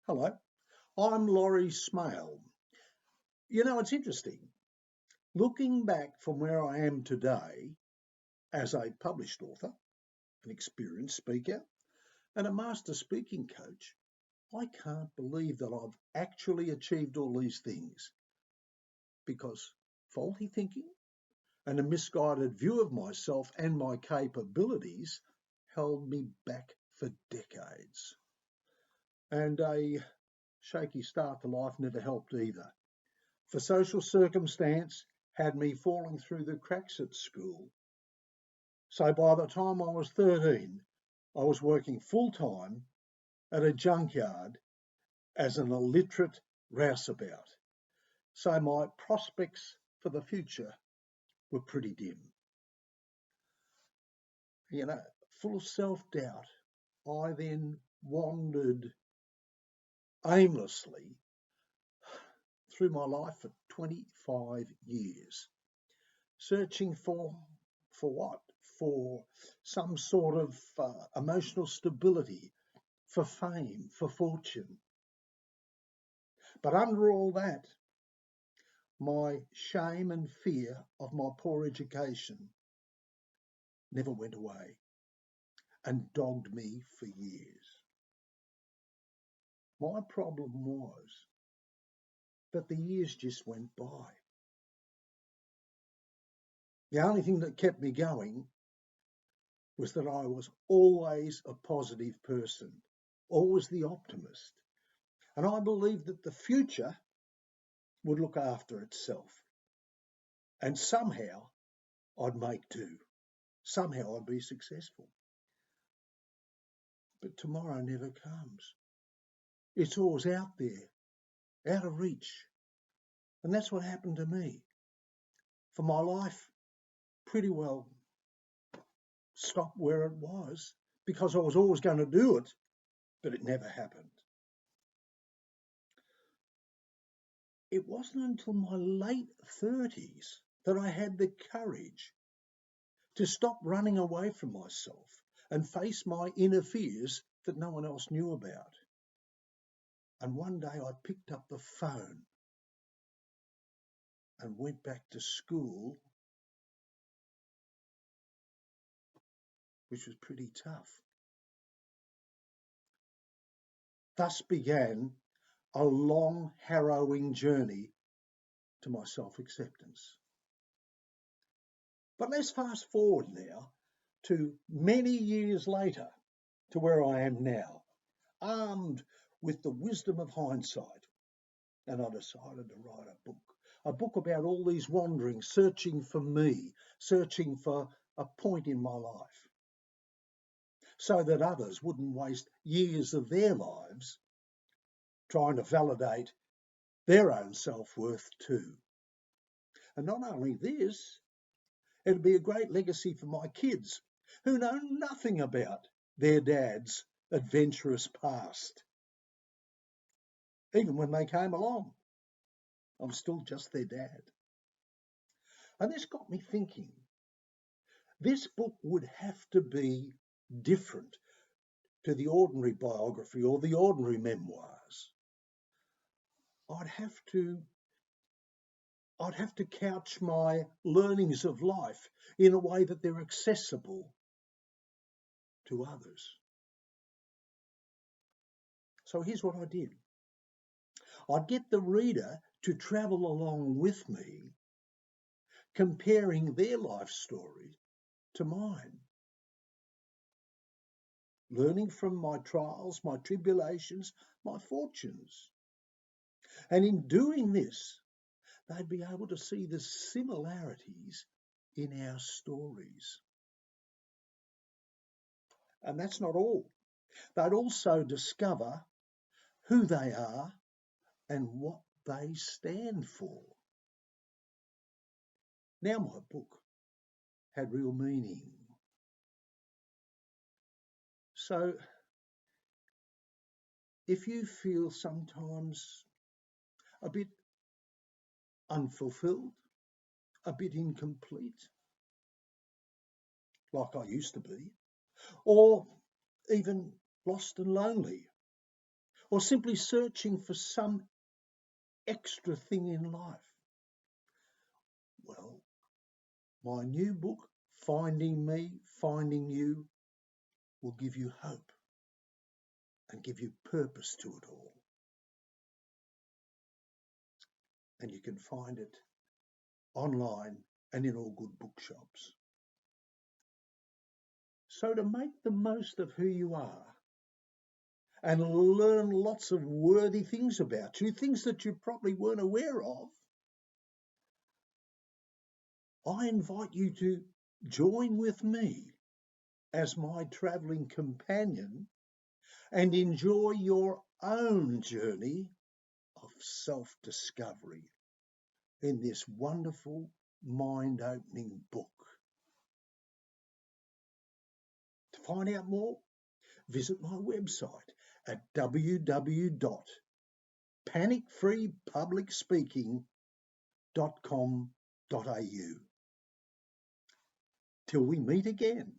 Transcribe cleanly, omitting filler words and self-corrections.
Hello, I'm Laurie Smale. It's interesting. Looking back from where I am today as a published author, an experienced speaker, and a master speaking coach, I can't believe that I've actually achieved all these things because faulty thinking and a misguided view of myself and my capabilities held me back for decades. And a shaky start to life never helped either. For social circumstance had me falling through the cracks at school. So by the time I was 13, I was working full time at a junkyard as an illiterate rouseabout. So my prospects for the future were pretty dim. Full of self-doubt, I then wandered aimlessly through my life for 25 years, searching for what? For some sort of emotional stability, for fame, for fortune. But under all that, my shame and fear of my poor education never went away and dogged me for years. My problem was that the years just went by. The only thing that kept me going was that I was always a positive person, always the optimist. And I believed that the future would look after itself. And somehow I'd make do. Somehow I'd be successful. But tomorrow never comes. It's always out there, out of reach. And that's what happened to me. For my life, pretty well stopped where it was because I was always going to do it, but it never happened. It wasn't until my late 30s that I had the courage to stop running away from myself and face my inner fears that no one else knew about. And one day I picked up the phone and went back to school, which was pretty tough. Thus began a long, harrowing journey to my self-acceptance. But let's fast forward now to many years later to where I am now, armed with the wisdom of hindsight. And I decided to write a book about all these wanderings, searching for me, searching for a point in my life, so that others wouldn't waste years of their lives trying to validate their own self-worth too. And not only this, it'd be a great legacy for my kids who know nothing about their dad's adventurous past. Even when they came along, I'm still just their dad. And this got me thinking, this book would have to be different to the ordinary biography or the ordinary memoirs. I'd have to couch my learnings of life in a way that they're accessible to others. So here's what I did. I'd get the reader to travel along with me, comparing their life story to mine, learning from my trials, my tribulations, my fortunes. And in doing this, they'd be able to see the similarities in our stories. And that's not all. They'd also discover who they are and what they stand for. Now my book had real meaning. So if you feel sometimes a bit unfulfilled, a bit incomplete, like I used to be, or even lost and lonely, or simply searching for some extra thing in life? Well, my new book, Finding Me, Finding You, will give you hope and give you purpose to it all. And you can find it online and in all good bookshops. So to make the most of who you are and learn lots of worthy things about you, things that you probably weren't aware of, I invite you to join with me as my travelling companion and enjoy your own journey of self-discovery in this wonderful, mind-opening book. To find out more, visit my website at www.panicfreepublicspeaking.com.au. Till we meet again.